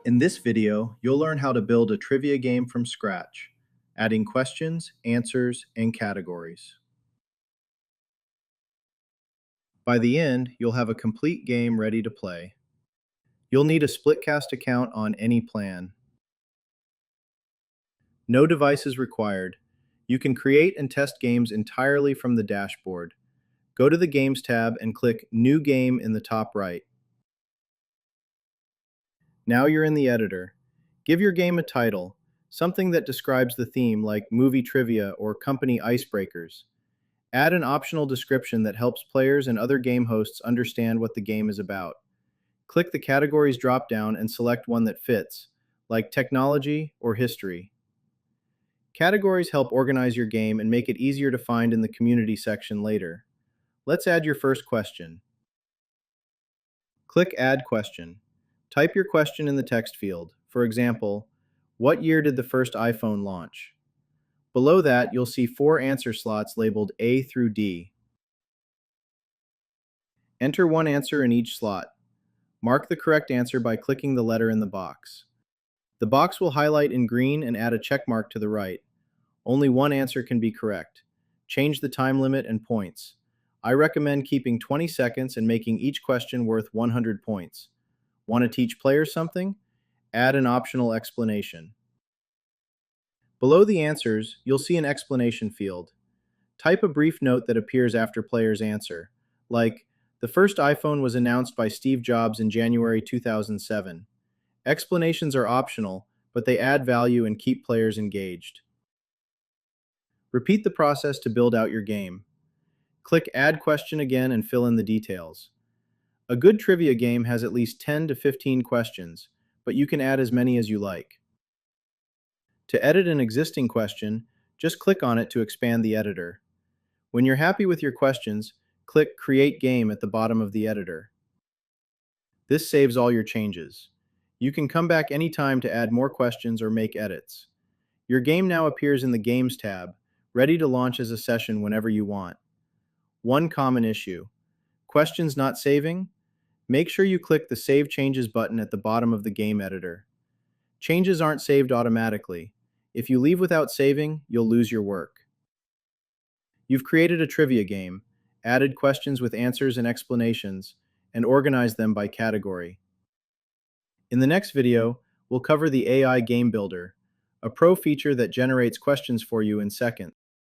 In this video, you'll learn how to build a trivia game from scratch, adding questions, answers, and categories. By the end, you'll have a complete game ready to play. You'll need a SplitCast account on any plan. No devices required. You can create and test games entirely from the dashboard. Go to the Games tab and click New Game in the top right. Now you're in the editor. Give your game a title, something that describes the theme like movie trivia or company icebreakers. Add an optional description that helps players and other game hosts understand what the game is about. Click the Categories drop-down and select one that fits, like technology or history. Categories help organize your game and make it easier to find in the community section later. Let's add your first question. Click Add Question. Type your question in the text field. For example, what year did the first iPhone launch? Below that, you'll see 4 answer slots labeled A through D. Enter one answer in each slot. Mark the correct answer by clicking the letter in the box. The box will highlight in green and add a check mark to the right. Only one answer can be correct. Change the time limit and points. I recommend keeping 20 seconds and making each question worth 100 points. Want to teach players something? Add an optional explanation. Below the answers, you'll see an explanation field. Type a brief note that appears after player's answer, like, the first iPhone was announced by Steve Jobs in January 2007. Explanations are optional, but they add value and keep players engaged. Repeat the process to build out your game. Click Add Question again and fill in the details. A good trivia game has at least 10 to 15 questions, but you can add as many as you like. To edit an existing question, just click on it to expand the editor. When you're happy with your questions, click Create Game at the bottom of the editor. This saves all your changes. You can come back anytime to add more questions or make edits. Your game now appears in the Games tab, ready to launch as a session whenever you want. One common issue: questions not saving? Make sure you click the Save Changes button at the bottom of the game editor. Changes aren't saved automatically. If you leave without saving, you'll lose your work. You've created a trivia game, added questions with answers and explanations, and organized them by category. In the next video, we'll cover the AI Game Builder, a pro feature that generates questions for you in seconds.